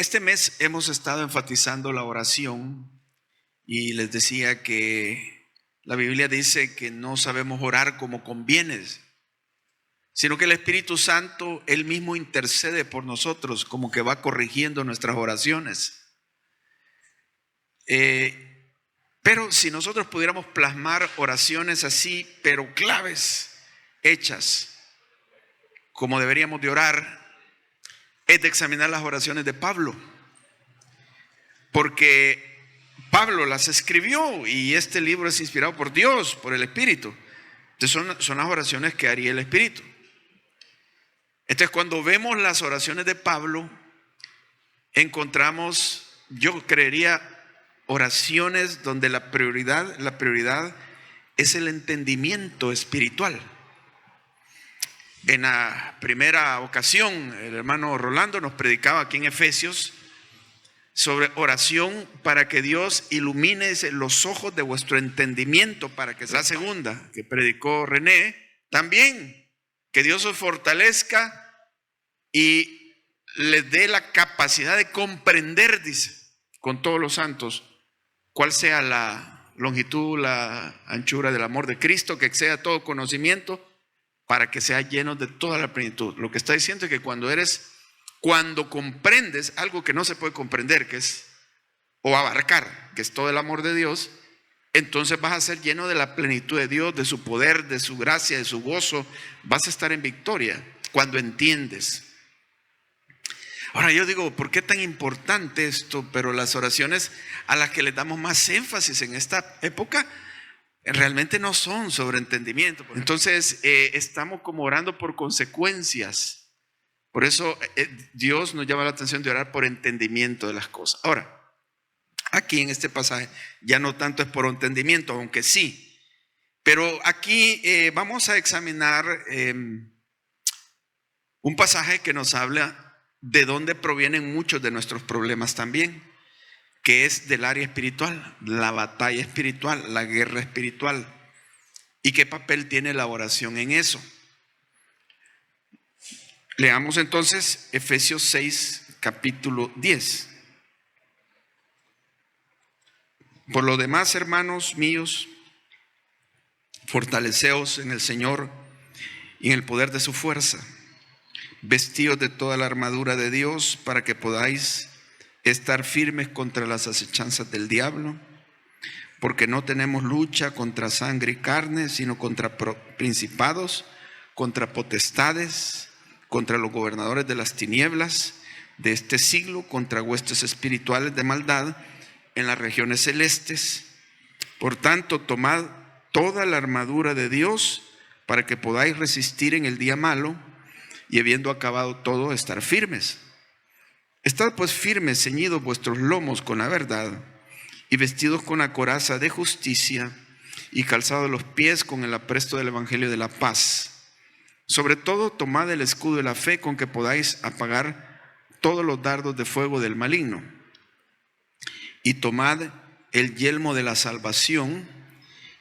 Este mes hemos estado enfatizando la oración y les decía que la Biblia dice que no sabemos orar como conviene, sino que el Espíritu Santo, Él mismo intercede por nosotros, como que va corrigiendo nuestras oraciones. Pero si nosotros pudiéramos plasmar oraciones así, pero claves, hechas, como deberíamos de orar, es de examinar las oraciones de Pablo, porque Pablo las escribió y este libro es inspirado por Dios, por el Espíritu. Entonces son las oraciones que haría el Espíritu. Entonces cuando vemos las oraciones de Pablo, encontramos, yo creería, oraciones donde la prioridad es el entendimiento espiritual. En la primera ocasión, el hermano Rolando nos predicaba aquí en Efesios sobre oración para que Dios ilumine los ojos de vuestro entendimiento, para que sea la segunda que predicó René, también que Dios os fortalezca y les dé la capacidad de comprender, dice, con todos los santos, cuál sea la longitud, la anchura del amor de Cristo, que exceda todo conocimiento, para que sea lleno de toda la plenitud. Lo que está diciendo es que cuando comprendes algo que no se puede comprender, que es, o abarcar, que es todo el amor de Dios, entonces vas a ser lleno de la plenitud de Dios, de su poder, de su gracia, de su gozo. Vas a estar en victoria cuando entiendes. Ahora yo digo, ¿por qué tan importante esto? Pero las oraciones a las que le damos más énfasis en esta época realmente no son sobre entendimiento. Entonces estamos como orando por consecuencias. Por eso Dios nos llama la atención de orar por entendimiento de las cosas. Ahora, aquí en este pasaje ya no tanto es por entendimiento, aunque sí. Pero aquí vamos a examinar un pasaje que nos habla de dónde provienen muchos de nuestros problemas también, que es del área espiritual, la batalla espiritual, la guerra espiritual. ¿Y qué papel tiene la oración en eso? Leamos entonces Efesios 6, capítulo 10. Por lo demás, hermanos míos, fortaleceos en el Señor y en el poder de su fuerza, vestidos de toda la armadura de Dios para que podáis estar firmes contra las acechanzas del diablo, porque no tenemos lucha contra sangre y carne, sino contra principados, contra potestades, contra los gobernadores de las tinieblas de este siglo, contra huestes espirituales de maldad en las regiones celestes. Por tanto, tomad toda la armadura de Dios para que podáis resistir en el día malo y habiendo acabado todo, estar firmes. Estad pues firmes, ceñidos vuestros lomos con la verdad y vestidos con la coraza de justicia y calzados los pies con el apresto del evangelio de la paz. Sobre todo, tomad el escudo de la fe con que podáis apagar todos los dardos de fuego del maligno. Y tomad el yelmo de la salvación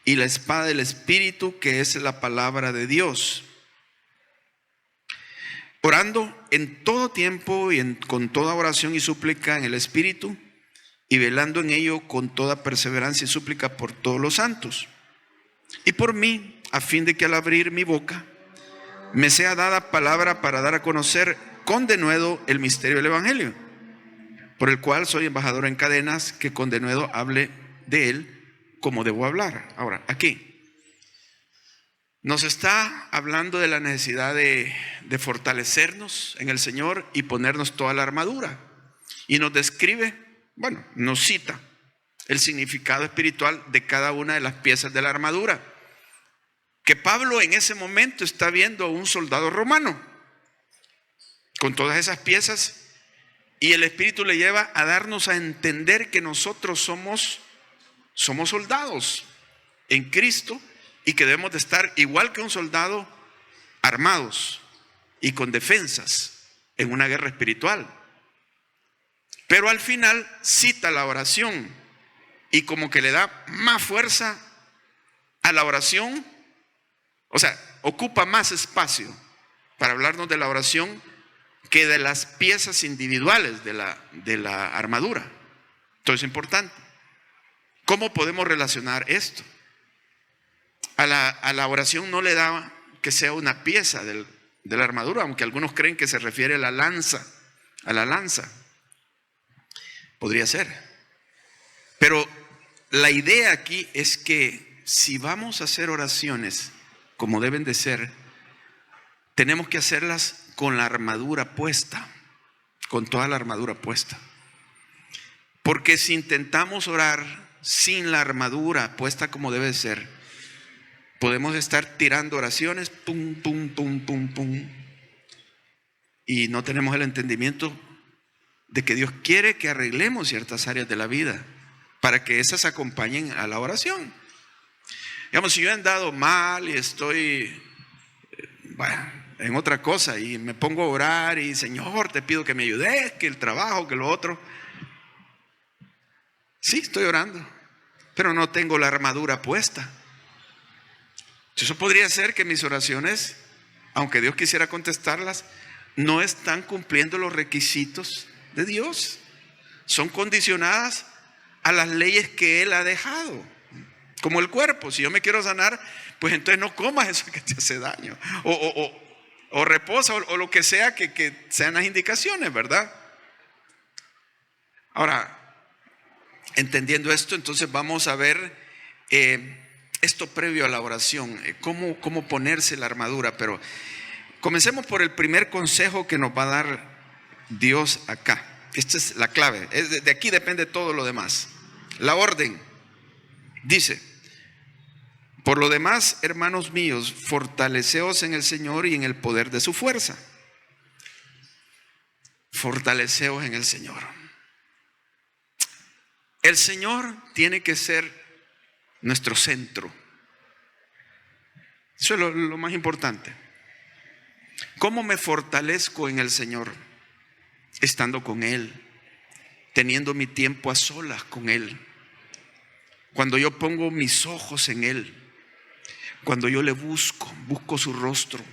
y la espada del Espíritu, que es la palabra de Dios. Orando en todo tiempo y con toda oración y súplica en el Espíritu, y velando en ello con toda perseverancia y súplica por todos los santos. Y por mí, a fin de que al abrir mi boca me sea dada palabra para dar a conocer con denuedo el misterio del Evangelio, por el cual soy embajador en cadenas, que con denuedo hable de él como debo hablar. Ahora, aquí nos está hablando de la necesidad de fortalecernos en el Señor y ponernos toda la armadura. Y nos describe, nos cita el significado espiritual de cada una de las piezas de la armadura. Que Pablo en ese momento está viendo a un soldado romano con todas esas piezas, y el Espíritu le lleva a darnos a entender que nosotros somos soldados en Cristo y que debemos de estar igual que un soldado, armados y con defensas en una guerra espiritual. Pero al final cita la oración y como que le da más fuerza a la oración, o sea, ocupa más espacio para hablarnos de la oración que de las piezas individuales de la armadura. Entonces es importante. ¿Cómo podemos relacionar esto? A la oración no le da que sea una pieza de la armadura, aunque algunos creen que se refiere a la lanza. Podría ser. Pero la idea aquí es que si vamos a hacer oraciones como deben de ser, tenemos que hacerlas con la armadura puesta, con toda la armadura puesta. Porque si intentamos orar sin la armadura puesta como debe ser, podemos estar tirando oraciones, pum, pum, pum, pum, pum, y no tenemos el entendimiento de que Dios quiere que arreglemos ciertas áreas de la vida para que esas acompañen a la oración. Digamos, si yo he andado mal y estoy en otra cosa y me pongo a orar y Señor, te pido que me ayudes, que el trabajo, que lo otro. Sí, estoy orando, pero no tengo la armadura puesta. Eso podría ser que mis oraciones, aunque Dios quisiera contestarlas, no están cumpliendo los requisitos de Dios. Son condicionadas a las leyes que Él ha dejado. Como el cuerpo, si yo me quiero sanar, pues entonces no comas eso que te hace daño. O reposa, o lo que sea que sean las indicaciones, ¿verdad? Ahora, entendiendo esto, entonces vamos a ver esto previo a la oración, cómo ponerse la armadura. Pero comencemos por el primer consejo que nos va a dar Dios acá. Esta es la clave. De aquí depende todo lo demás. La orden dice: por lo demás, hermanos míos, fortaleceos en el Señor y en el poder de su fuerza. Fortaleceos en el Señor. El Señor tiene que ser nuestro centro. Eso es lo más importante. ¿Cómo me fortalezco en el Señor? Estando con Él, teniendo mi tiempo a solas con Él. Cuando yo pongo mis ojos en Él, cuando yo le busco su rostro,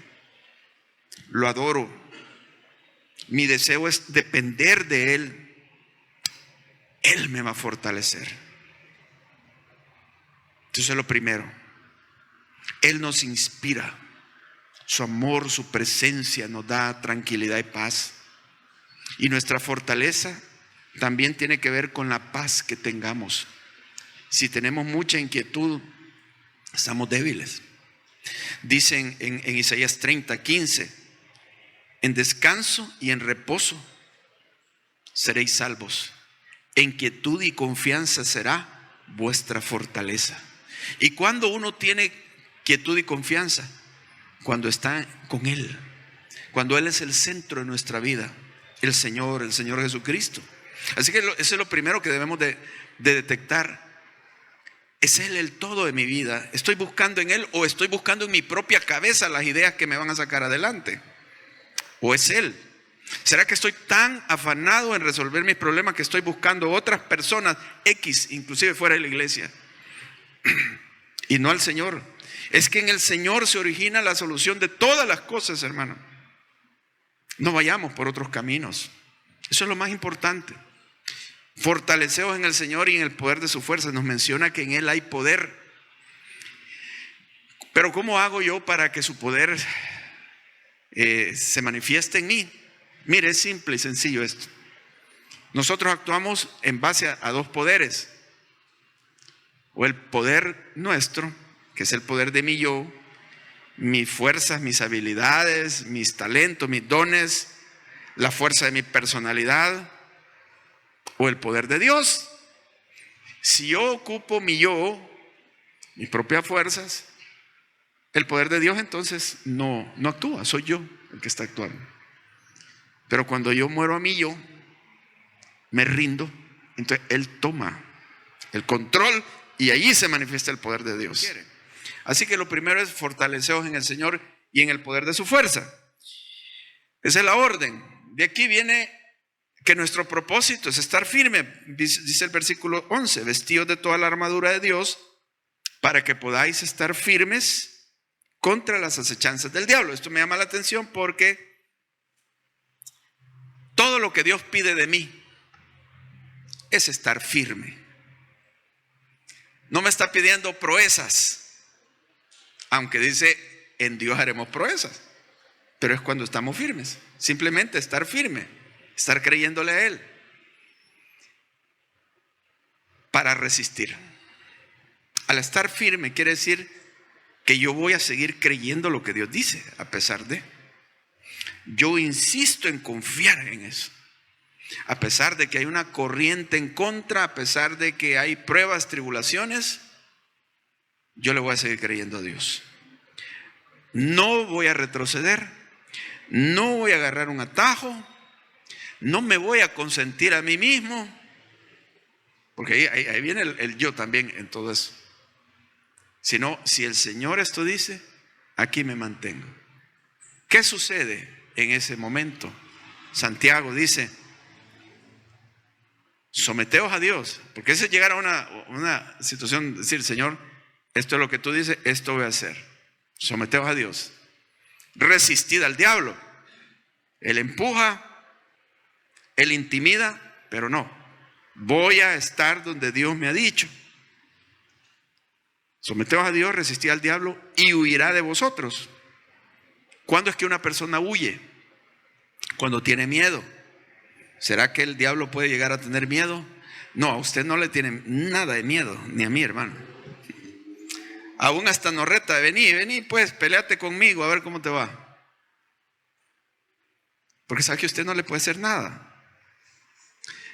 lo adoro. Mi deseo es depender de Él. Él me va a fortalecer. Entonces, lo primero, Él nos inspira. Su amor, su presencia nos da tranquilidad y paz. Y nuestra fortaleza también tiene que ver con la paz que tengamos. Si tenemos mucha inquietud, estamos débiles. Dicen en Isaías 30:15: en descanso y en reposo seréis salvos. En quietud y confianza será vuestra fortaleza. ¿Y cuando uno tiene quietud y confianza? Cuando está con Él, cuando Él es el centro de nuestra vida, el Señor Jesucristo. Así que eso es lo primero que debemos de detectar. ¿Es Él el todo de mi vida? ¿Estoy buscando en Él o estoy buscando en mi propia cabeza las ideas que me van a sacar adelante? ¿O es Él? ¿Será que estoy tan afanado en resolver mis problemas que estoy buscando otras personas X, inclusive fuera de la iglesia, y no al Señor? Es que en el Señor se origina la solución de todas las cosas, hermano. No vayamos por otros caminos. Eso es lo más importante. Fortaleceos en el Señor y en el poder de su fuerza. Nos menciona que en Él hay poder. Pero ¿cómo hago yo para que su poder se manifieste en mí? Mire, es simple y sencillo esto. Nosotros actuamos en base a dos poderes. O el poder nuestro, que es el poder de mi yo, mis fuerzas, mis habilidades, mis talentos, mis dones, la fuerza de mi personalidad, o el poder de Dios. Si yo ocupo mi yo, mis propias fuerzas, el poder de Dios entonces no actúa, soy yo el que está actuando. Pero cuando yo muero a mi yo, me rindo, entonces Él toma el control y allí se manifiesta el poder de Dios. Así que lo primero es fortaleceos en el Señor y en el poder de su fuerza. Esa es la orden. De aquí viene que nuestro propósito es estar firme. Dice el versículo 11: vestidos de toda la armadura de Dios para que podáis estar firmes contra las acechanzas del diablo. Esto me llama la atención porque todo lo que Dios pide de mí es estar firme. No me está pidiendo proezas, aunque dice, en Dios haremos proezas, pero es cuando estamos firmes. Simplemente estar firme, estar creyéndole a Él para resistir. Al estar firme quiere decir que yo voy a seguir creyendo lo que Dios dice, a pesar de. Yo insisto en confiar en eso. A pesar de que hay una corriente en contra, a pesar de que hay pruebas, tribulaciones, yo le voy a seguir creyendo a Dios. No voy a retroceder, no voy a agarrar un atajo, no me voy a consentir a mí mismo, porque ahí viene el yo también en todo eso. Sino, si el Señor esto dice, aquí me mantengo. ¿Qué sucede en ese momento? Santiago dice, someteos a Dios, porque ese es llegar a una situación, decir, Señor, esto es lo que tú dices, esto voy a hacer. Someteos a Dios. Resistid al diablo. Él empuja, él intimida, pero no. Voy a estar donde Dios me ha dicho. Someteos a Dios, resistid al diablo y huirá de vosotros. ¿Cuándo es que una persona huye? Cuando tiene miedo. ¿Será que el diablo puede llegar a tener miedo? No, a usted no le tiene nada de miedo, ni a mí, hermano. Aún hasta nos reta, vení, pues, peleate conmigo, a ver cómo te va. Porque sabe que usted no le puede hacer nada.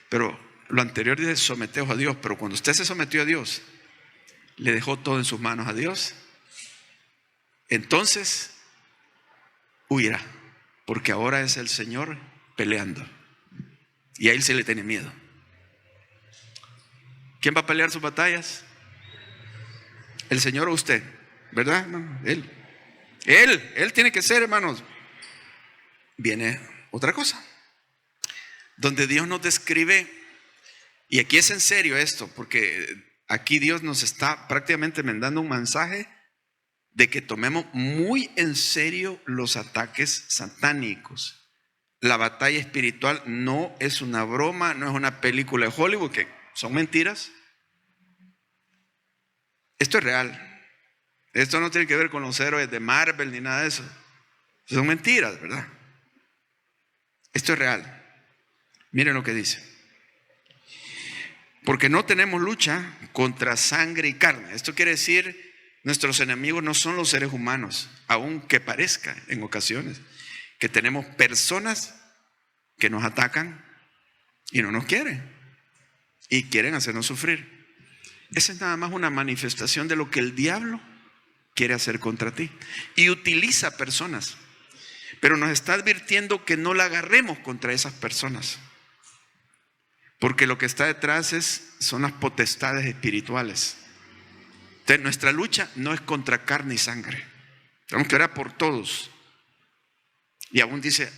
Pero lo anterior dice, someteos a Dios. Pero cuando usted se sometió a Dios, le dejó todo en sus manos a Dios, entonces huirá, porque ahora es el Señor peleando. Y a Él se le tiene miedo. ¿Quién va a pelear sus batallas? ¿El Señor o usted? ¿Verdad, hermano? Él tiene que ser, hermanos. Viene otra cosa, donde Dios nos describe, y aquí es en serio esto, porque aquí Dios nos está prácticamente mandando un mensaje de que tomemos muy en serio los ataques satánicos. La batalla espiritual no es una broma, no es una película de Hollywood, que son mentiras. Esto es real. Esto no tiene que ver con los héroes de Marvel ni nada de eso. Son mentiras, ¿verdad? Esto es real. Miren lo que dice. Porque no tenemos lucha contra sangre y carne. Esto quiere decir, nuestros enemigos no son los seres humanos, aunque parezca en ocasiones que tenemos personas que nos atacan y no nos quieren y quieren hacernos sufrir. Esa es nada más una manifestación de lo que el diablo quiere hacer contra ti y utiliza personas, pero nos está advirtiendo que no la agarremos contra esas personas, porque lo que está detrás son las potestades espirituales. Entonces, nuestra lucha no es contra carne y sangre. Tenemos que orar por todos. Y aún dice,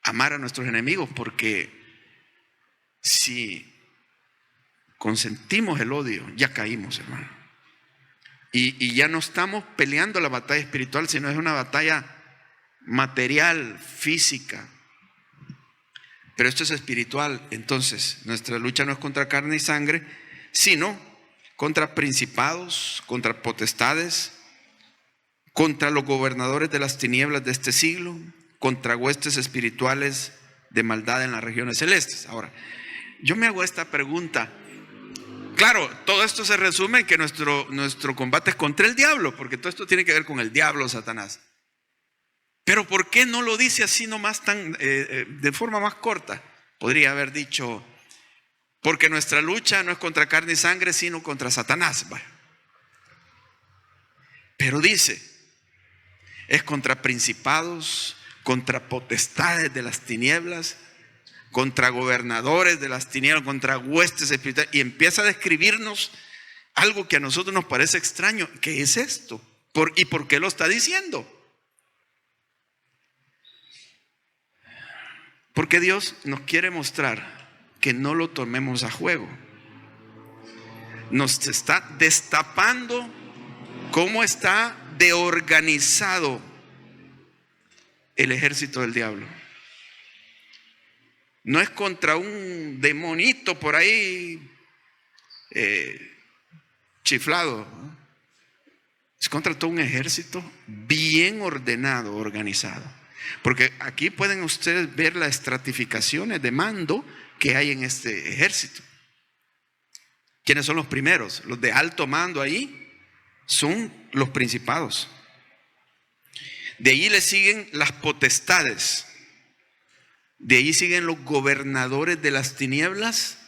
amar a nuestros enemigos, porque si consentimos el odio, ya caímos, hermano. Y ya no estamos peleando la batalla espiritual, sino es una batalla material, física. Pero esto es espiritual. Entonces, nuestra lucha no es contra carne y sangre, sino contra principados, contra potestades, contra los gobernadores de las tinieblas de este siglo, contra huestes espirituales de maldad en las regiones celestes. Ahora, yo me hago esta pregunta. Claro, todo esto se resume en que nuestro combate es contra el diablo, porque todo esto tiene que ver con el diablo, Satanás. Pero ¿por qué no lo dice así nomás de forma más corta? Podría haber dicho, porque nuestra lucha no es contra carne y sangre, sino contra Satanás. Pero dice, es contra principados, contra potestades de las tinieblas, contra gobernadores de las tinieblas, contra huestes espirituales, y empieza a describirnos algo que a nosotros nos parece extraño. ¿Qué es esto? ¿Y por qué lo está diciendo? Porque Dios nos quiere mostrar que no lo tomemos a juego. Nos está destapando cómo está de organizado el ejército del diablo. No es contra un demonito por ahí chiflado, ¿no? Es contra todo un ejército bien ordenado, organizado. Porque aquí pueden ustedes ver las estratificaciones de mando que hay en este ejército. ¿Quiénes son los primeros? Los de alto mando ahí son los principados. De ahí le siguen las potestades. De ahí siguen los gobernadores de las tinieblas.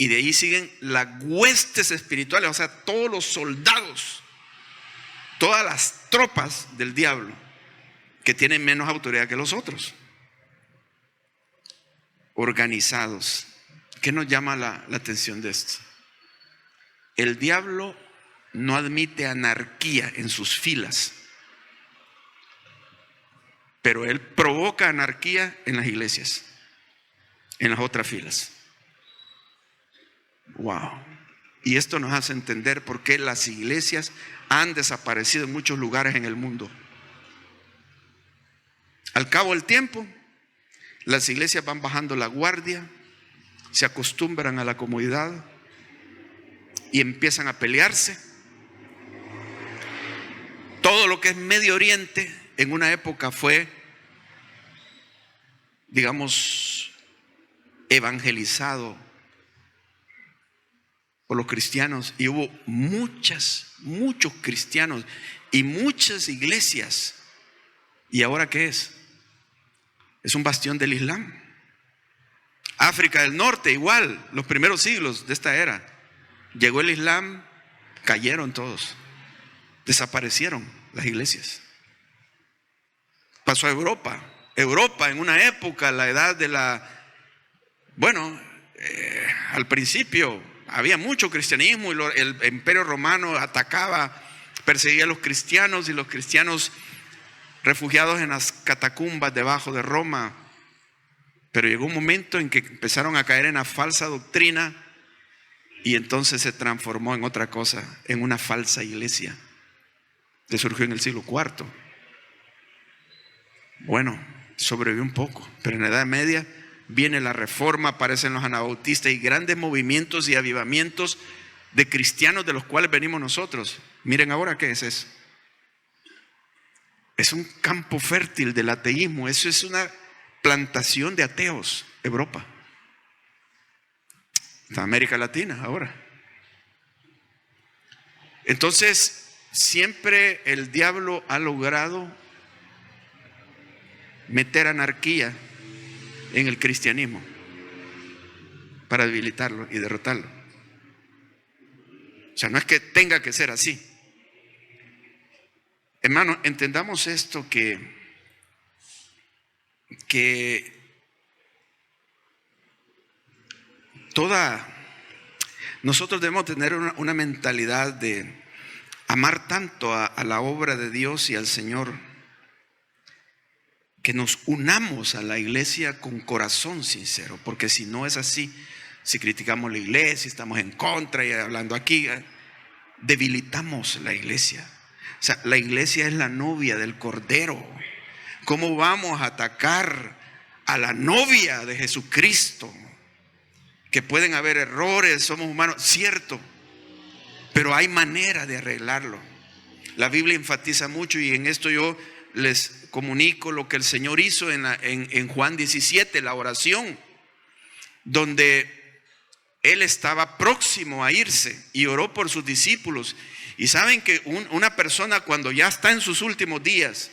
Y de ahí siguen las huestes espirituales, o sea, todos los soldados, todas las tropas del diablo que tienen menos autoridad que los otros. Organizados. ¿Qué nos llama la atención de esto? El diablo no admite anarquía en sus filas, pero él provoca anarquía en las iglesias, en las otras filas. Wow. Y esto nos hace entender por qué las iglesias han desaparecido en muchos lugares en el mundo. Al cabo del tiempo, las iglesias van bajando la guardia, se acostumbran a la comodidad y empiezan a pelearse. Todo lo que es Medio Oriente en una época fue, digamos, evangelizado por los cristianos, y hubo muchos cristianos y muchas iglesias. ¿Y ahora qué es? Es un bastión del Islam. África del Norte igual, los primeros siglos de esta era, llegó el Islam, cayeron todos, desaparecieron las iglesias. Pasó a Europa. Europa en una época, la edad de al principio había mucho cristianismo y el imperio romano atacaba, perseguía a los cristianos, y los cristianos refugiados en las catacumbas debajo de Roma. Pero llegó un momento en que empezaron a caer en la falsa doctrina y entonces se transformó en otra cosa, en una falsa iglesia que surgió en el siglo IV. Bueno, sobrevivió un poco, pero en la Edad Media viene la Reforma, aparecen los anabautistas y grandes movimientos y avivamientos de cristianos, de los cuales venimos nosotros. Miren ahora qué es eso. Es un campo fértil del ateísmo. Eso es una plantación de ateos, Europa, América Latina ahora. Entonces, siempre el diablo ha logrado meter anarquía en el cristianismo para debilitarlo y derrotarlo. O sea, no es que tenga que ser así. Hermano, entendamos esto, que nosotros debemos tener una mentalidad de amar tanto a la obra de Dios y al Señor, que nos unamos a la iglesia con corazón sincero, porque si no es así, si criticamos la iglesia, estamos en contra y hablando aquí, debilitamos la iglesia. O sea, la iglesia es la novia del Cordero. ¿Cómo vamos a atacar a la novia de Jesucristo? Que pueden haber errores, somos humanos, cierto, pero hay manera de arreglarlo. La Biblia enfatiza mucho, y en esto yo les comunico lo que el Señor hizo en Juan 17, la oración, donde Él estaba próximo a irse y oró por sus discípulos. Y saben que una persona, cuando ya está en sus últimos días,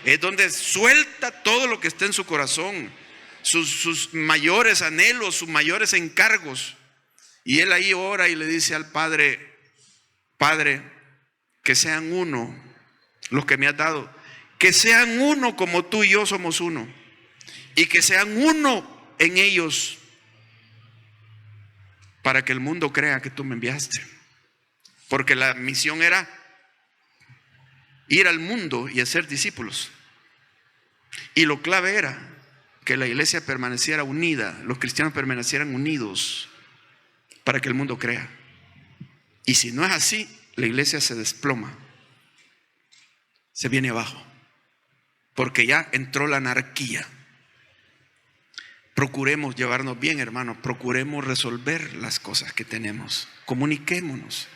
es donde suelta todo lo que está en su corazón, sus mayores anhelos, sus mayores encargos. Y él ahí ora y le dice al Padre: Padre, que sean uno los que me has dado, que sean uno como tú y yo somos uno, y que sean uno en ellos, para que el mundo crea que tú me enviaste. Porque la misión era ir al mundo y hacer discípulos. Y lo clave era que la iglesia permaneciera unida, los cristianos permanecieran unidos, para que el mundo crea. Y si no es así, la iglesia se desploma, se viene abajo, porque ya entró la anarquía. Procuremos llevarnos bien, hermanos. Procuremos resolver las cosas que tenemos. Comuniquémonos.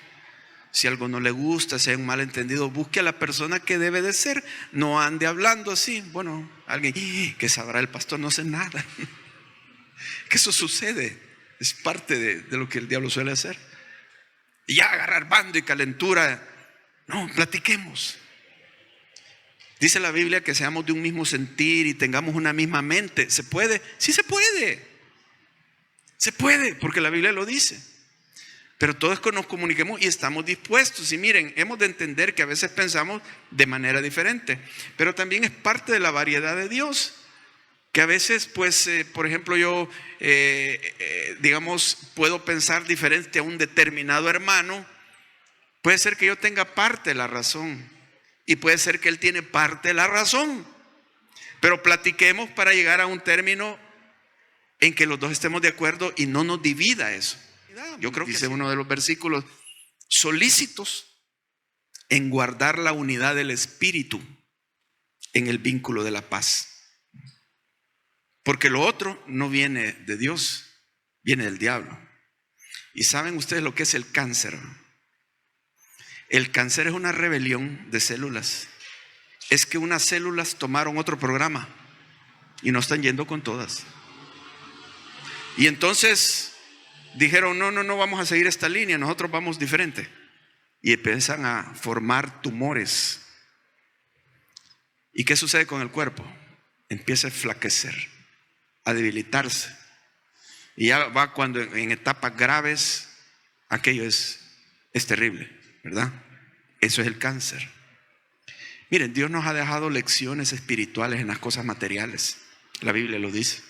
Si algo no le gusta, si hay un malentendido, busque a la persona que debe de ser. No ande hablando así. Bueno, alguien que sabrá el pastor, no sé nada. Que eso sucede. Es parte de lo que el diablo suele hacer. Y ya agarrar bando y calentura. No, platiquemos. Dice la Biblia que seamos de un mismo sentir y tengamos una misma mente. ¿Se puede? Sí se puede. Se puede, porque la Biblia lo dice. Pero todos nos comuniquemos y estamos dispuestos. Y miren, hemos de entender que a veces pensamos de manera diferente. Pero también es parte de la variedad de Dios. Que a veces, pues, por ejemplo, yo, digamos, puedo pensar diferente a un determinado hermano. Puede ser que yo tenga parte de la razón. Y puede ser que él tiene parte de la razón. Pero platiquemos para llegar a un término en que los dos estemos de acuerdo y no nos divida eso. Yo creo que dice uno de los versículos, solícitos en guardar la unidad del espíritu en el vínculo de la paz. Porque lo otro no viene de Dios, viene del diablo. ¿Y saben ustedes lo que es el cáncer? El cáncer es una rebelión de células. Es que unas células tomaron otro programa y no están yendo con todas. Y entonces dijeron, no vamos a seguir esta línea, nosotros vamos diferente. Y empiezan a formar tumores. ¿Y qué sucede con el cuerpo? Empieza a enflaquecer, a debilitarse. Y ya va cuando en etapas graves, aquello es terrible, ¿verdad? Eso es el cáncer. Miren, Dios nos ha dejado lecciones espirituales en las cosas materiales. La Biblia lo dice.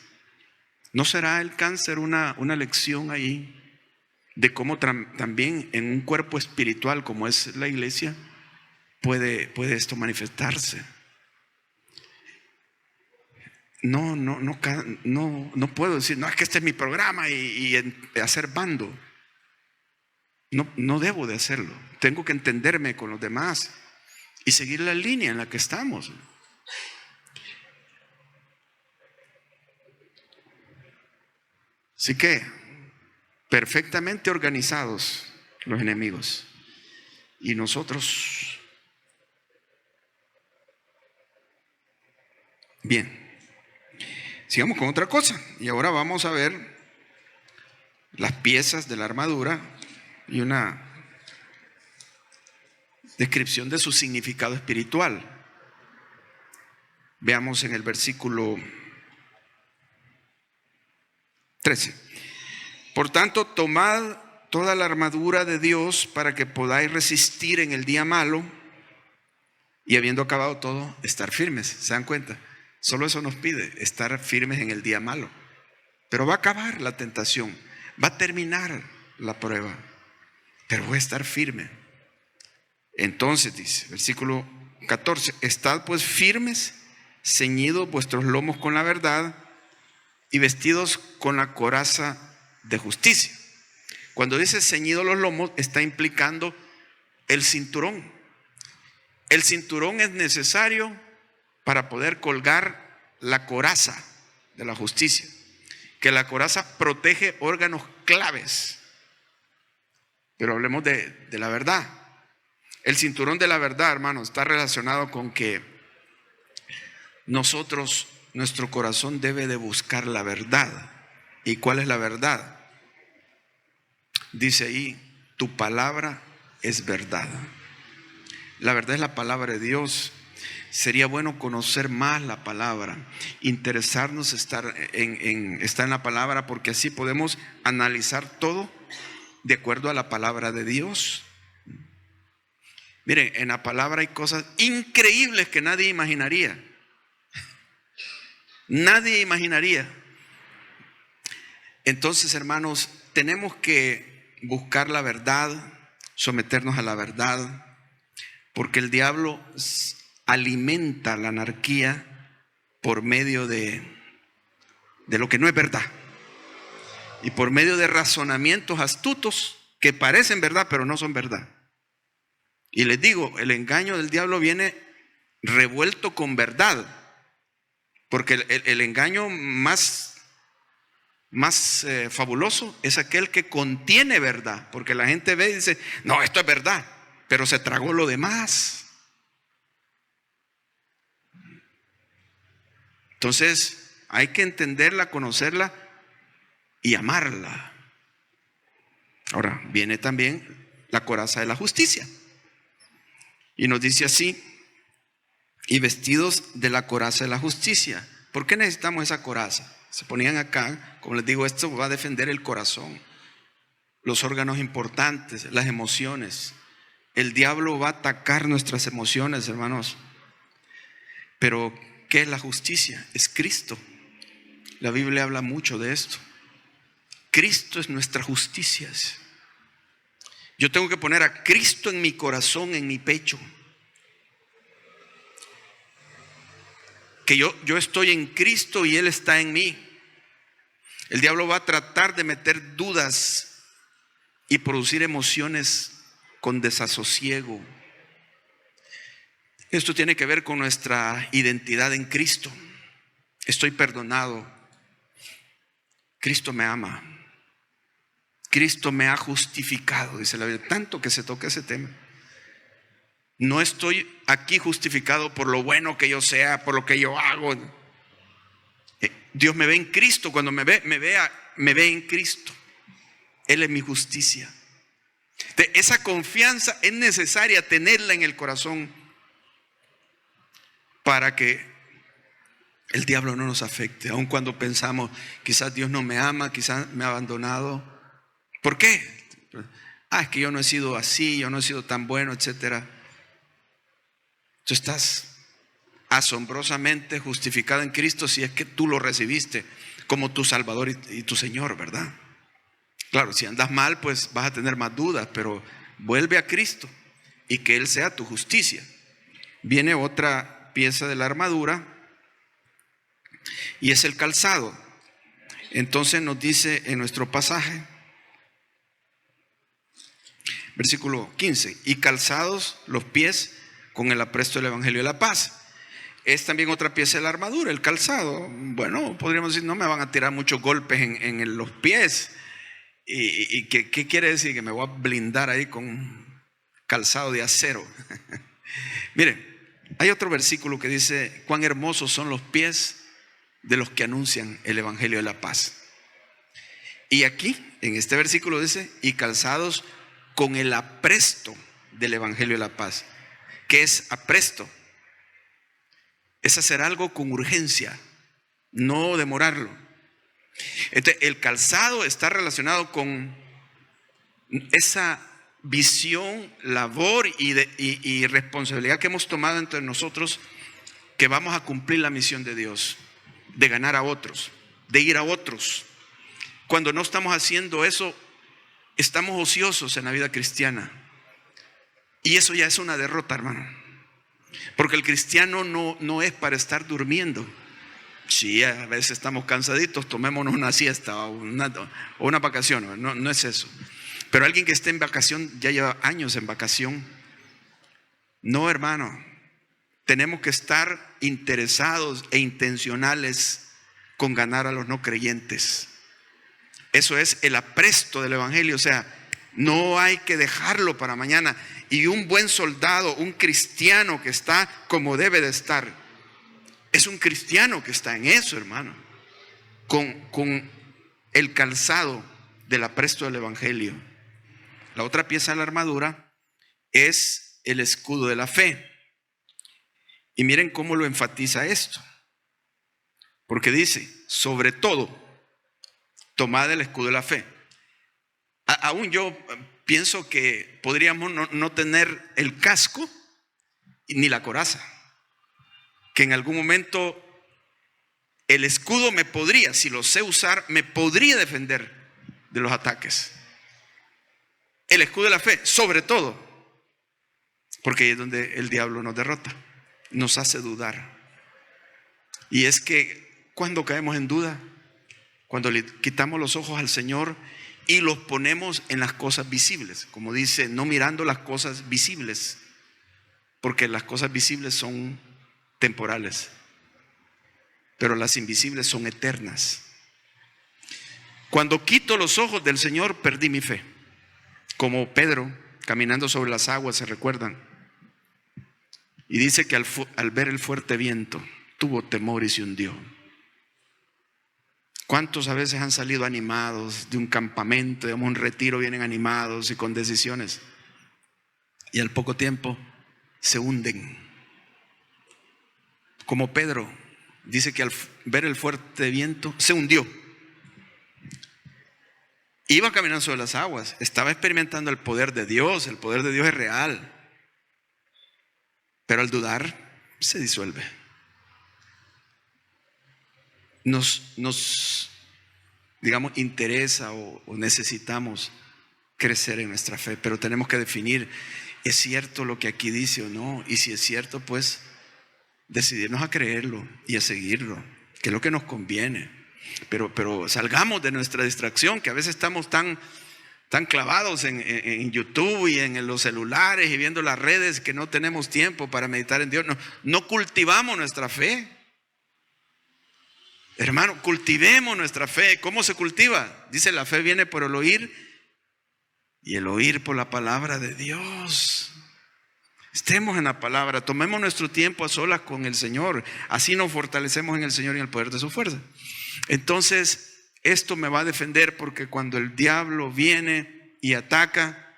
¿No será el cáncer una lección ahí de cómo también en un cuerpo espiritual como es la iglesia puede esto manifestarse? No puedo decir, no, es que este es mi programa y hacer bando. No debo de hacerlo. Tengo que entenderme con los demás y seguir la línea en la que estamos. Así que, perfectamente organizados los enemigos. Y nosotros, bien, sigamos con otra cosa. Y ahora vamos a ver las piezas de la armadura y una descripción de su significado espiritual. Veamos en el versículo 13. Por tanto, tomad toda la armadura de Dios para que podáis resistir en el día malo y habiendo acabado todo, estar firmes. ¿Se dan cuenta? Solo eso nos pide, estar firmes en el día malo. Pero va a acabar la tentación, va a terminar la prueba, pero voy a estar firme. Entonces dice, versículo 14, estad pues firmes, ceñidos vuestros lomos con la verdad y vestidos con la coraza de justicia. Cuando dice ceñidos los lomos, está implicando el cinturón. El cinturón es necesario para poder colgar la coraza de la justicia, que la coraza protege órganos claves. Pero hablemos de la verdad. El cinturón de la verdad, hermanos, está relacionado con que nuestro corazón debe de buscar la verdad. ¿Y cuál es la verdad? Dice ahí, tu palabra es verdad. La verdad es la palabra de Dios. Sería bueno conocer más la palabra, interesarnos estar en la palabra, porque así podemos analizar todo de acuerdo a la palabra de Dios. Miren, en la palabra hay cosas increíbles que nadie imaginaría. Nadie imaginaría. Entonces, hermanos, tenemos que buscar la verdad, someternos a la verdad, porque el diablo alimenta la anarquía por medio de lo que no es verdad y por medio de razonamientos astutos que parecen verdad pero no son verdad. Y les digo, el engaño del diablo viene revuelto con verdad, porque el engaño más más fabuloso es aquel que contiene verdad, porque la gente ve y dice, no, esto es verdad, pero se tragó lo demás. Entonces hay que entenderla, conocerla y amarla. Ahora viene también la coraza de la justicia y nos dice así: y vestidos de la coraza de la justicia. ¿Por qué necesitamos esa coraza? Se ponían acá, como les digo, esto va a defender el corazón, los órganos importantes, las emociones. El diablo va a atacar nuestras emociones, hermanos. Pero ¿qué es la justicia? Es Cristo. La Biblia habla mucho de esto. Cristo es nuestra justicia. Yo tengo que poner a Cristo en mi corazón, en mi pecho. Que yo estoy en Cristo y Él está en mí. El diablo va a tratar de meter dudas y producir emociones con desasosiego. Esto tiene que ver con nuestra identidad en Cristo. Estoy perdonado. Cristo me ama. Cristo me ha justificado, dice la Biblia. Tanto que se toca ese tema. No estoy aquí justificado por lo bueno que yo sea, por lo que yo hago. Dios me ve en Cristo. Cuando me ve en Cristo. Él es mi justicia. Esa confianza es necesaria tenerla en el corazón para que el diablo no nos afecte. Aun cuando pensamos, quizás Dios no me ama, quizás me ha abandonado. ¿Por qué? Es que yo no he sido así, yo no he sido tan bueno, etcétera. Tú estás asombrosamente justificado en Cristo si es que tú lo recibiste como tu Salvador y tu Señor, ¿verdad? Claro, si andas mal, pues vas a tener más dudas, pero vuelve a Cristo y que Él sea tu justicia. Viene otra pieza de la armadura y es el calzado. Entonces nos dice en nuestro pasaje, versículo 15, y calzados los pies con el apresto del Evangelio de la paz. Es también otra pieza de la armadura, el calzado. Bueno, podríamos decir, no me van a tirar muchos golpes en los pies. ¿Y qué quiere decir? Que me voy a blindar ahí con calzado de acero. Mire, hay otro versículo que dice, cuán hermosos son los pies de los que anuncian el Evangelio de la paz. Y aquí, en este versículo dice, y calzados con el apresto del Evangelio de la paz. ¿Qué es apresto? Es hacer algo con urgencia, no demorarlo. Entonces, el calzado está relacionado con esa visión, labor y responsabilidad que hemos tomado entre nosotros, que vamos a cumplir la misión de Dios, de ganar a otros, de ir a otros. Cuando no estamos haciendo eso, estamos ociosos en la vida cristiana. Y eso ya es una derrota, hermano. Porque el cristiano no es para estar durmiendo. Sí, a veces estamos cansaditos, tomémonos una siesta o una vacación. No es eso. Pero alguien que esté en vacación, ya lleva años en vacación. No, hermano. Tenemos que estar interesados e intencionales con ganar a los no creyentes. Eso es el apresto del Evangelio. O sea, no hay que dejarlo para mañana. Y un buen soldado, un cristiano que está como debe de estar, es un cristiano que está en eso, hermano, con el calzado del apresto del Evangelio. La otra pieza de la armadura es el escudo de la fe. Y miren cómo lo enfatiza esto. Porque dice, sobre todo, tomad el escudo de la fe. Aún yo pienso que podríamos no tener el casco ni la coraza. Que en algún momento el escudo me podría, si lo sé usar, me podría defender de los ataques. El escudo de la fe, sobre todo, porque ahí es donde el diablo nos derrota, nos hace dudar. Y es que cuando caemos en duda, cuando le quitamos los ojos al Señor y los ponemos en las cosas visibles, como dice, no mirando las cosas visibles, porque las cosas visibles son temporales, pero las invisibles son eternas. Cuando quito los ojos del Señor, perdí mi fe. Como Pedro, caminando sobre las aguas, ¿se recuerdan? Y dice que al ver el fuerte viento, tuvo temor y se hundió. ¿Cuántos a veces han salido animados de un campamento, de un retiro, vienen animados y con decisiones, y al poco tiempo se hunden? Como Pedro, dice que al ver el fuerte viento se hundió. Iba caminando sobre las aguas, estaba experimentando el poder de Dios. El poder de Dios es real, pero al dudar se disuelve. Nos digamos, interesa o necesitamos crecer en nuestra fe, pero tenemos que definir, ¿es cierto lo que aquí dice o no? Y si es cierto, pues decidirnos a creerlo y a seguirlo, que es lo que nos conviene. Pero salgamos de nuestra distracción, que a veces estamos tan clavados en YouTube y en los celulares y viendo las redes, que no tenemos tiempo para meditar en Dios. No cultivamos nuestra fe. Hermano, cultivemos nuestra fe. ¿Cómo se cultiva? Dice, la fe viene por el oír, y el oír por la palabra de Dios. Estemos en la palabra, tomemos nuestro tiempo a solas con el Señor. Así nos fortalecemos en el Señor y en el poder de su fuerza. Entonces, esto me va a defender, porque cuando el diablo viene y ataca,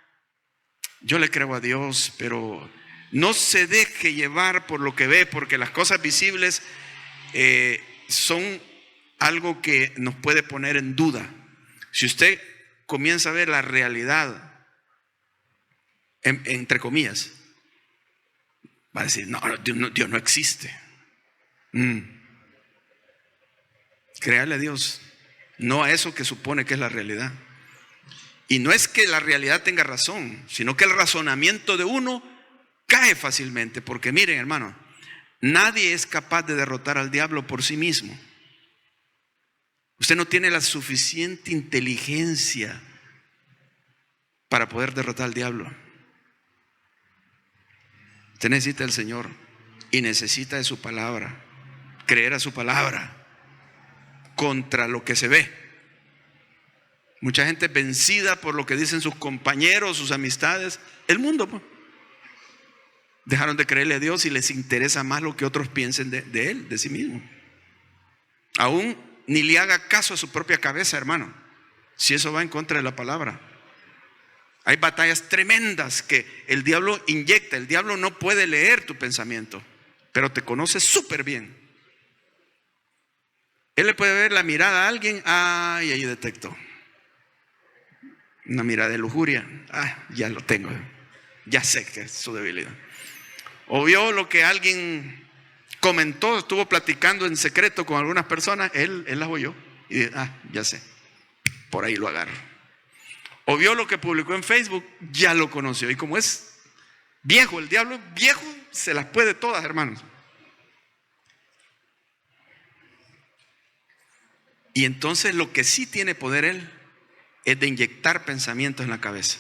yo le creo a Dios, pero no se deje llevar por lo que ve, porque las cosas visibles son algo que nos puede poner en duda. Si usted comienza a ver la realidad, entre comillas, va a decir, no, Dios no existe. Créale a Dios, no a eso que supone que es la realidad. Y no es que la realidad tenga razón, sino que el razonamiento de uno cae fácilmente. Porque miren, hermano, nadie es capaz de derrotar al diablo por sí mismo. Usted no tiene la suficiente inteligencia para poder derrotar al diablo. Usted necesita del Señor y necesita de su palabra, creer a su palabra contra lo que se ve. Mucha gente vencida por lo que dicen sus compañeros, sus amistades, el mundo, pues. Dejaron de creerle a Dios y les interesa más lo que otros piensen de Él, de sí mismo. Aún ni le haga caso a su propia cabeza, hermano, si eso va en contra de la palabra. Hay batallas tremendas que el diablo inyecta. El diablo no puede leer tu pensamiento, pero te conoce súper bien. Él le puede ver la mirada a alguien, y ahí detectó una mirada de lujuria. Ya lo tengo, ya sé que es su debilidad. O vio lo que alguien comentó, estuvo platicando en secreto con algunas personas, él las oyó y dice, ya sé, por ahí lo agarro. O vio lo que publicó en Facebook, ya lo conoció. Y como es viejo, el diablo viejo, se las puede todas, hermanos. Y entonces lo que sí tiene poder él es de inyectar pensamientos en la cabeza.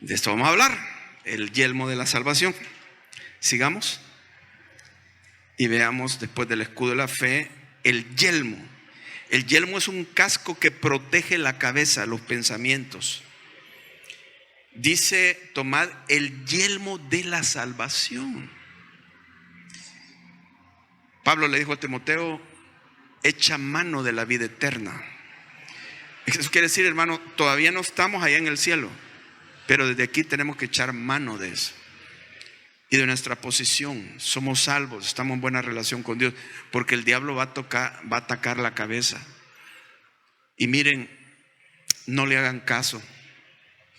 De esto vamos a hablar. El yelmo de la salvación. Sigamos y veamos, después del escudo de la fe, el yelmo. El yelmo es un casco que protege la cabeza, los pensamientos. Dice, tomad el yelmo de la salvación. Pablo le dijo a Timoteo, echa mano de la vida eterna. Eso quiere decir, hermano, todavía no estamos allá en el cielo, pero desde aquí tenemos que echar mano de eso. Y de nuestra posición, somos salvos, estamos en buena relación con Dios, porque el diablo va a atacar la cabeza. Y miren, no le hagan caso,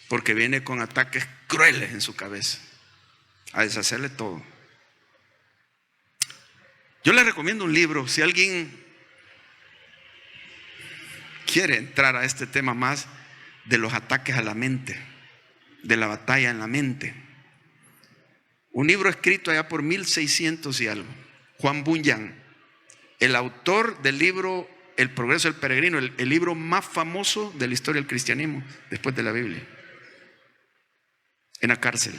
porque viene con ataques crueles en su cabeza, a deshacerle todo. Yo les recomiendo un libro, si alguien quiere entrar a este tema más de los ataques a la mente, de la batalla en la mente. Un libro escrito allá por 1600 y algo, Juan Bunyan, el autor del libro El progreso del peregrino, el libro más famoso de la historia del cristianismo después de la Biblia. En la cárcel,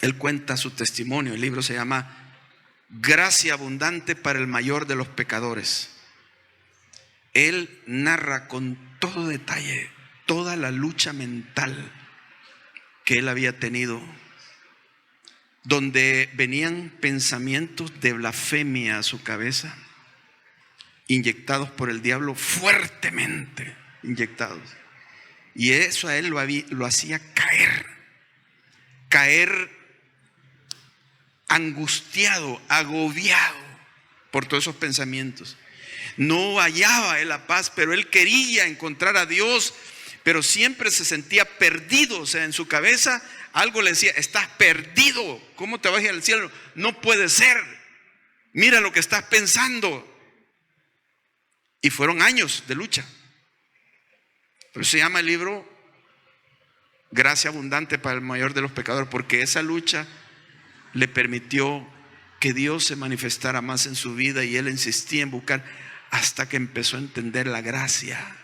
él cuenta su testimonio. El libro se llama Gracia abundante para el mayor de los pecadores. él narra con todo detalle toda la lucha mental que él había tenido, donde venían pensamientos de blasfemia a su cabeza, inyectados por el diablo, fuertemente inyectados. Y eso a él lo hacía caer angustiado, agobiado por todos esos pensamientos. No hallaba él la paz, pero él quería encontrar a Dios, pero siempre se sentía perdido. O sea, en su cabeza algo le decía: estás perdido, ¿cómo te vas a ir al cielo? No puede ser, mira lo que estás pensando. Y fueron años de lucha. Pero se llama el libro Gracia Abundante para el Mayor de los Pecadores, porque esa lucha le permitió que Dios se manifestara más en su vida, y él insistía en buscar hasta que empezó a entender la gracia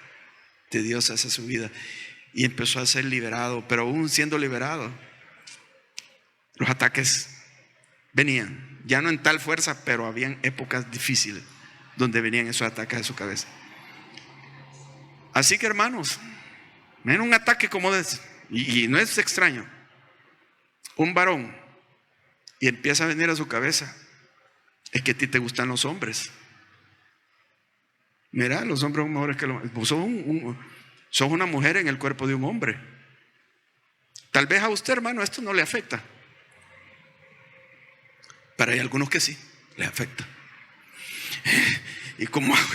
de Dios hacia su vida y empezó a ser liberado. Pero aún siendo liberado, los ataques venían, ya no en tal fuerza, pero habían épocas difíciles donde venían esos ataques a su cabeza. Así que, hermanos, ven un ataque como ese, y no es extraño, un varón, y empieza a venir a su cabeza: es que a ti te gustan los hombres. Mira, los hombres son mejores que los hombres. Sos una mujer en el cuerpo de un hombre. Tal vez a usted, hermano, esto no le afecta, pero hay algunos que sí le afecta. ¿Y cómo hago?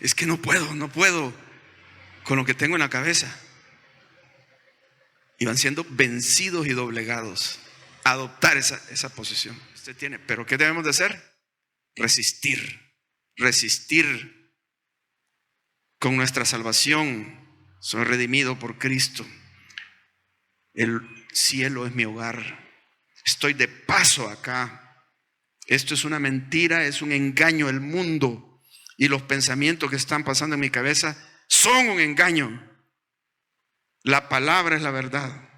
Es que no puedo con lo que tengo en la cabeza. Y van siendo vencidos y doblegados a adoptar esa posición. Usted tiene, pero ¿qué debemos de hacer? Resistir con nuestra salvación. Soy redimido por Cristo. El cielo es mi hogar. Estoy de paso acá. Esto es una mentira, es un engaño del mundo, y los pensamientos que están pasando en mi cabeza son un engaño. La palabra es la verdad.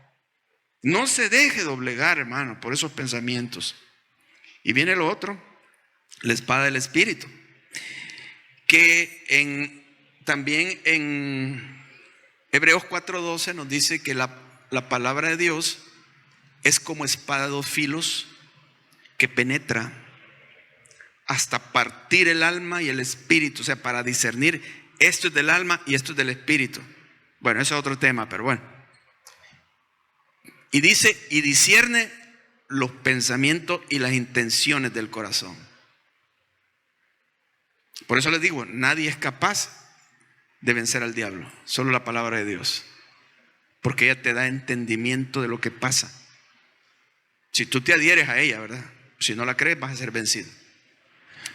No se deje doblegar, hermano, por esos pensamientos. Y viene lo otro, la espada del Espíritu, que también en Hebreos 4:12 nos dice que la palabra de Dios es como espada de dos filos, que penetra hasta partir el alma y el espíritu, o sea, para discernir esto es del alma y esto es del espíritu. Bueno, ese es otro tema, pero bueno. Y dice, y discierne los pensamientos y las intenciones del corazón. Por eso les digo, nadie es capaz de vencer al diablo, solo la palabra de Dios, porque ella te da entendimiento de lo que pasa. Si tú te adhieres a ella, ¿verdad? Si no la crees, vas a ser vencido.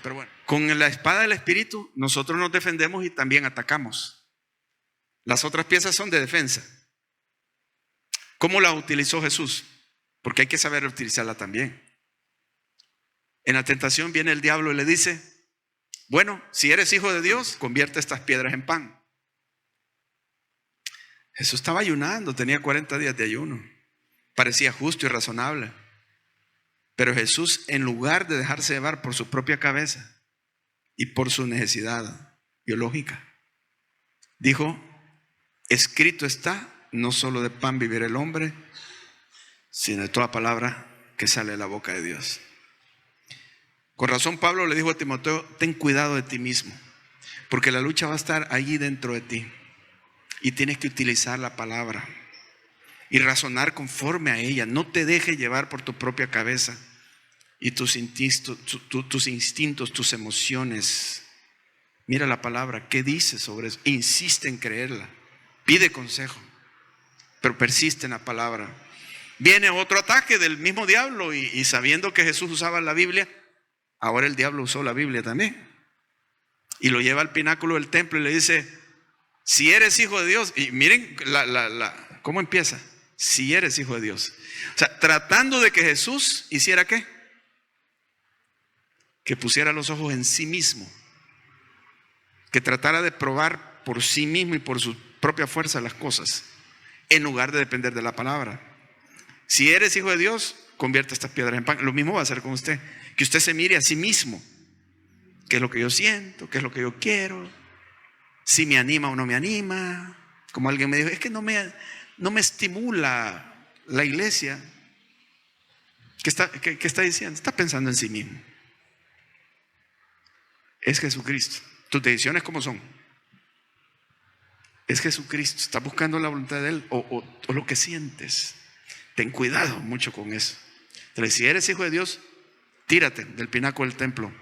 Pero bueno, con la espada del Espíritu nosotros nos defendemos y también atacamos. Las otras piezas son de defensa. ¿Cómo la utilizó Jesús? Porque hay que saber utilizarla también. En la tentación viene el diablo y le dice: bueno, si eres hijo de Dios, convierte estas piedras en pan. Jesús estaba ayunando, tenía 40 días de ayuno. Parecía justo y razonable. Pero Jesús, en lugar de dejarse llevar por su propia cabeza y por su necesidad biológica, dijo: escrito está, no solo de pan vivirá el hombre, sino de toda palabra que sale de la boca de Dios. Con razón Pablo le dijo a Timoteo: ten cuidado de ti mismo, porque la lucha va a estar allí dentro de ti, y tienes que utilizar la palabra y razonar conforme a ella. No te dejes llevar por tu propia cabeza y tus instintos, tus emociones. Mira la palabra, ¿qué dice sobre eso? Insiste en creerla, pide consejo, pero persiste en la palabra. Viene otro ataque del mismo diablo, y sabiendo que Jesús usaba la Biblia, ahora el diablo usó la Biblia también, y lo lleva al pináculo del templo y le dice: si eres hijo de Dios. Y miren cómo empieza: si eres hijo de Dios. O sea, tratando de que Jesús hiciera ¿qué? Que pusiera los ojos en sí mismo, que tratara de probar por sí mismo y por su propia fuerza las cosas, en lugar de depender de la palabra. Si eres hijo de Dios, convierte estas piedras en pan. Lo mismo va a hacer con usted, que usted se mire a sí mismo: ¿qué es lo que yo siento? ¿Qué es lo que yo quiero? si me anima o no me anima. Como alguien me dijo, es que no me estimula la iglesia. ¿Qué está diciendo? Está pensando en sí mismo. Es Jesucristo. Tus decisiones, ¿cómo son? Es Jesucristo. ¿Estás buscando la voluntad de Él o lo que sientes? Ten cuidado mucho con eso. Entonces, si eres hijo de Dios, tírate del pináculo del templo,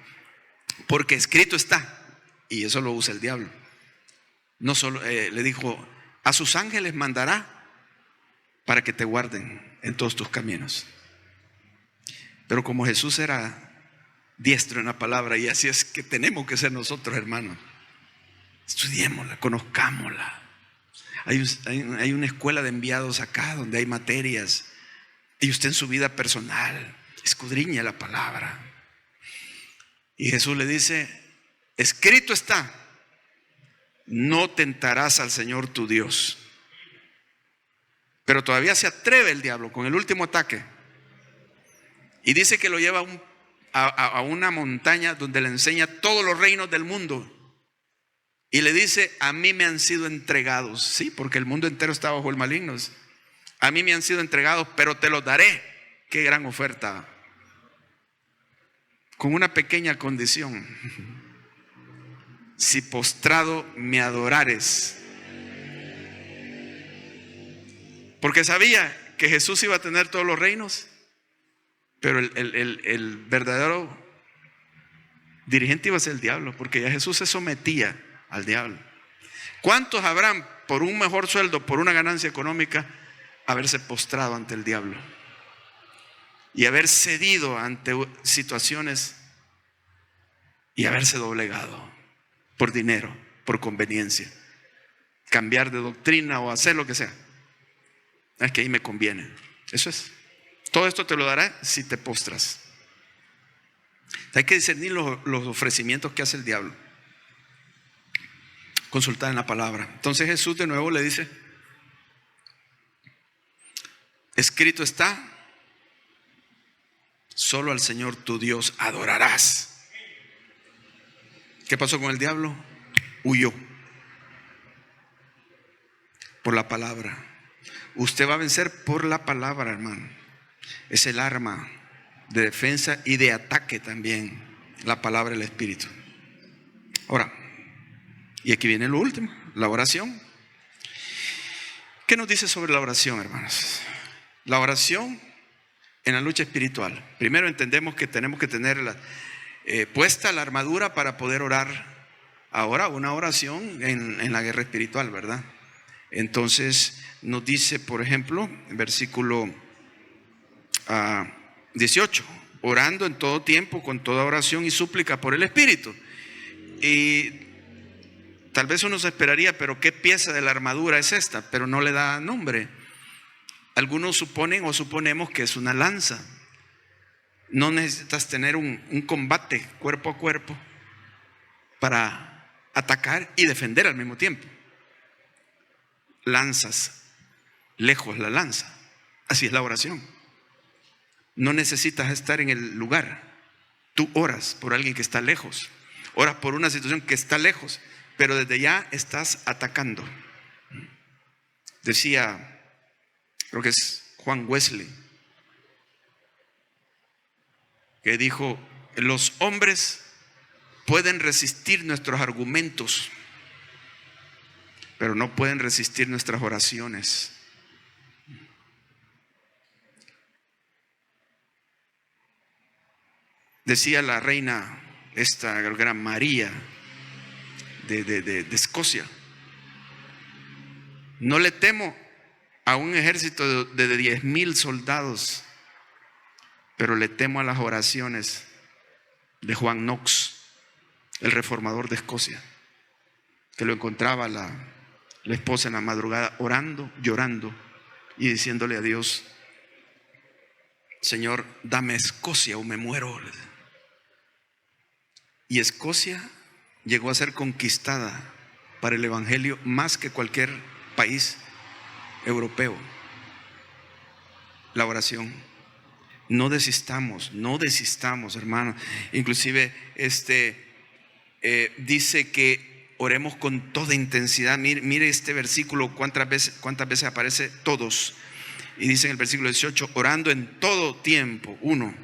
porque escrito está. Y eso lo usa el diablo. No solo le dijo, a sus ángeles mandará para que te guarden en todos tus caminos. Pero como Jesús era diestro en la palabra, y así es que tenemos que ser nosotros, hermanos. Estudiémosla, conozcámosla. Hay una escuela de enviados acá donde hay materias, y usted en su vida personal escudriña la palabra. Y Jesús le dice, escrito está, no tentarás al Señor tu Dios. Pero todavía se atreve el diablo con el último ataque. Y dice que lo lleva a una montaña donde le enseña todos los reinos del mundo. Y le dice, a mí me han sido entregados. Sí, porque el mundo entero está bajo el maligno. A mí me han sido entregados, pero te los daré. Qué gran oferta. Con una pequeña condición. Si postrado me adorares. Porque sabía que Jesús iba a tener todos los reinos. Pero el verdadero dirigente iba a ser el diablo, porque ya Jesús se sometía al diablo. ¿Cuántos habrán por un mejor sueldo, por una ganancia económica, haberse postrado ante el diablo y haber cedido ante situaciones y haberse doblegado por dinero, por conveniencia, cambiar de doctrina o hacer lo que sea? Es que ahí me conviene. Eso es. Todo esto te lo dará si te postras. Hay que discernir los ofrecimientos que hace el diablo. Consultar en la palabra. Entonces Jesús de nuevo le dice, escrito está, solo al Señor tu Dios adorarás. ¿Qué pasó con el diablo? Huyó. Por la palabra. Usted va a vencer por la palabra, hermano. Es el arma de defensa y de ataque también, la palabra del Espíritu. Ahora, y aquí viene lo último, la oración. ¿Qué nos dice sobre la oración, hermanos? La oración en la lucha espiritual. Primero entendemos que tenemos que tener puesta la armadura para poder orar. Ahora una oración en la guerra espiritual, ¿verdad? Entonces nos dice, por ejemplo, en versículo 18, orando en todo tiempo con toda oración y súplica por el Espíritu. Y tal vez uno se esperaría, pero ¿qué pieza de la armadura es esta? Pero no le da nombre. Algunos suponen o suponemos que es una lanza. No necesitas tener un combate cuerpo a cuerpo para atacar y defender al mismo tiempo. Lanzas lejos la lanza. Así es la oración. No necesitas estar en el lugar. Tú oras por alguien que está lejos. Oras por una situación que está lejos, pero desde ya estás atacando. Decía, creo que es Juan Wesley, que dijo, los hombres pueden resistir nuestros argumentos, pero no pueden resistir nuestras oraciones. Decía la reina, esta gran María de Escocia, no le temo a un ejército de 10,000 soldados, pero le temo a las oraciones de Juan Knox, el reformador de Escocia, que lo encontraba la esposa en la madrugada orando, llorando y diciéndole a Dios, Señor, dame Escocia o me muero. Y Escocia llegó a ser conquistada para el evangelio más que cualquier país europeo. La oración. No desistamos, hermanos. Inclusive dice que oremos con toda intensidad. Mire este versículo, cuántas veces aparece todos. Y dice en el versículo 18, orando en todo tiempo, 1,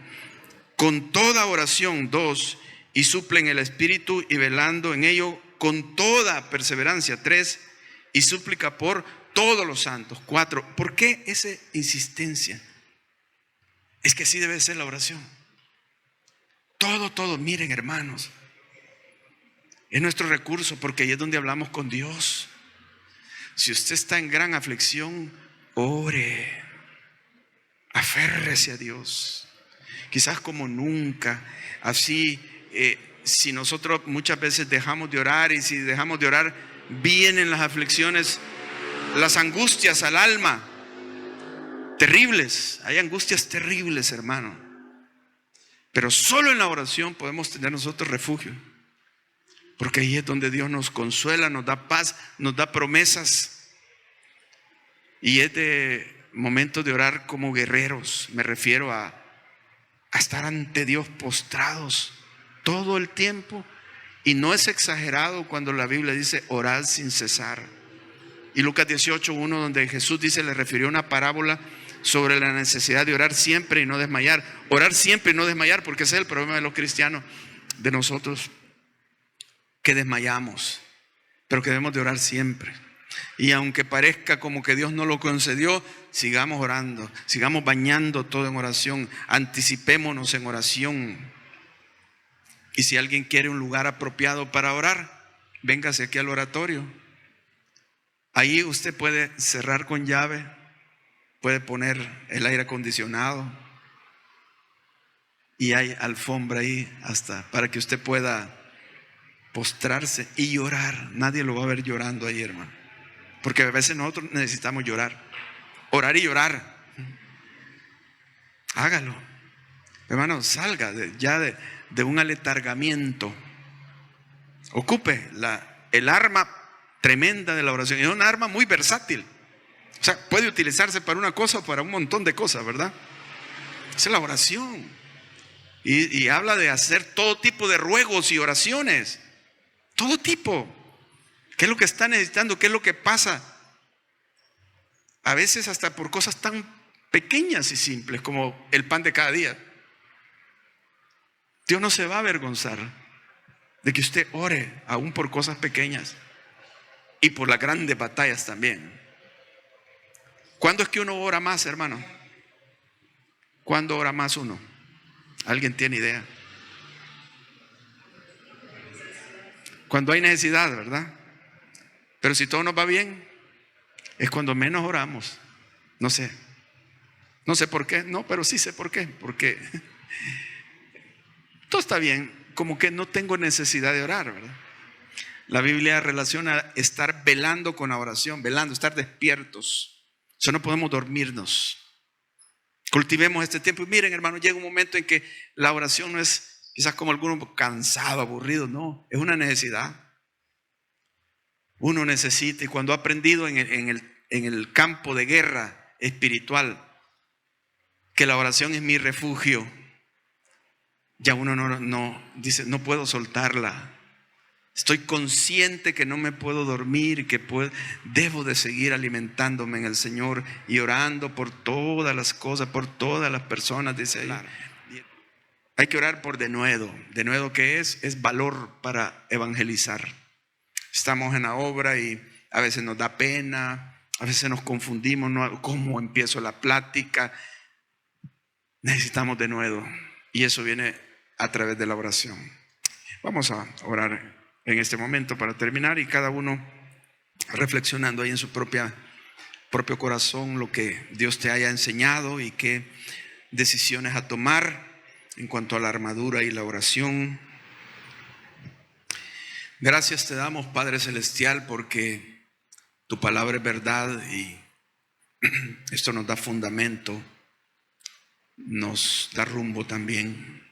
con toda oración, 2, y suplen el Espíritu y velando en ello con toda perseverancia, 3, y súplica por todos los santos, 4. ¿Por qué esa insistencia? Es que así debe ser la oración. Todo, miren hermanos, es nuestro recurso, porque ahí es donde hablamos con Dios. Si usted está en gran aflicción, ore, aférrese a Dios, quizás como nunca. Así, si nosotros muchas veces dejamos de orar, y si dejamos de orar, vienen las aflicciones, las angustias al alma, terribles. Hay angustias terribles, hermano, pero solo en la oración podemos tener nosotros refugio, porque ahí es donde Dios nos consuela, nos da paz, nos da promesas. Y es de momentos de orar como guerreros. Me refiero a estar ante Dios postrados todo el tiempo. Y no es exagerado cuando la Biblia dice orad sin cesar. Y Lucas 18:1, donde Jesús dice, le refirió una parábola sobre la necesidad de orar siempre y no desmayar. Orar siempre y no desmayar, porque ese es el problema de los cristianos, de nosotros, que desmayamos, pero que debemos de orar siempre. Y aunque parezca como que Dios no lo concedió, sigamos orando, sigamos bañando todo en oración, anticipémonos en oración. Y si alguien quiere un lugar apropiado para orar, véngase aquí al oratorio. Ahí usted puede cerrar con llave, puede poner el aire acondicionado y hay alfombra ahí hasta para que usted pueda postrarse y llorar. Nadie lo va a ver llorando ahí, hermano, porque a veces nosotros necesitamos llorar, orar y llorar. Hágalo, hermano, salga de un aletargamiento. Ocupe el arma tremenda de la oración. Es un arma muy versátil. O sea, puede utilizarse para una cosa o para un montón de cosas, ¿verdad? Esa es la oración. Y habla de hacer todo tipo de ruegos y oraciones. Todo tipo. ¿Qué es lo que está necesitando? ¿Qué es lo que pasa? A veces hasta por cosas tan pequeñas y simples como el pan de cada día. Dios no se va a avergonzar de que usted ore aún por cosas pequeñas y por las grandes batallas también. ¿Cuándo es que uno ora más, hermano? ¿Cuándo ora más uno? ¿Alguien tiene idea? Cuando hay necesidad, ¿verdad? Pero si todo nos va bien, es cuando menos oramos. No sé por qué, no, pero sí sé por qué. Porque todo está bien, como que no tengo necesidad de orar, ¿verdad? La Biblia relaciona estar velando con la oración, velando, estar despiertos. Eso no podemos dormirnos. Cultivemos este tiempo. Y miren, hermano, llega un momento en que la oración no es quizás como algunos cansado, aburrido, no, es una necesidad. Uno necesita, y cuando ha aprendido en el campo de guerra espiritual que la oración es mi refugio, ya uno no dice, no puedo soltarla. Estoy consciente que no me puedo dormir, que debo de seguir alimentándome en el Señor y orando por todas las cosas, por todas las personas, dice ahí. Claro. Hay que orar por denuedo. Denuedo, ¿qué es? Es valor para evangelizar. Estamos en la obra y a veces nos da pena, a veces nos confundimos, ¿no? ¿Cómo empiezo la plática? Necesitamos denuedo, y eso viene a través de la oración. Vamos a orar en este momento para terminar, y cada uno reflexionando ahí en su propio corazón lo que Dios te haya enseñado y qué decisiones a tomar en cuanto a la armadura y la oración. Gracias te damos, Padre Celestial, porque tu palabra es verdad y esto nos da fundamento, nos da rumbo también.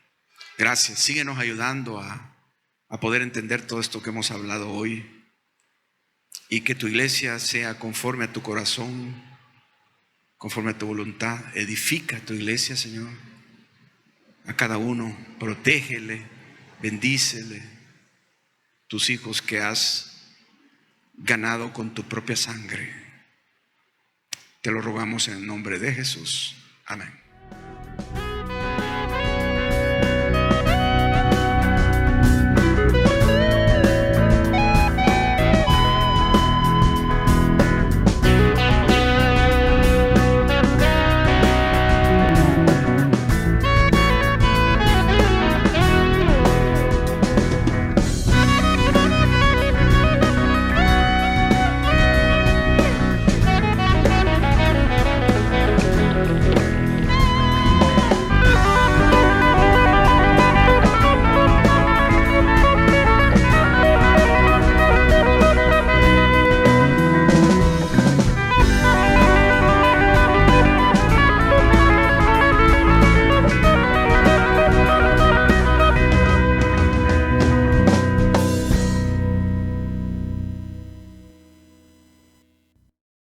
Gracias, síguenos ayudando a poder entender todo esto que hemos hablado hoy, y que tu iglesia sea conforme a tu corazón, conforme a tu voluntad. Edifica tu iglesia, Señor, a cada uno, protégele, bendícele, tus hijos que has ganado con tu propia sangre. Te lo rogamos en el nombre de Jesús. Amén.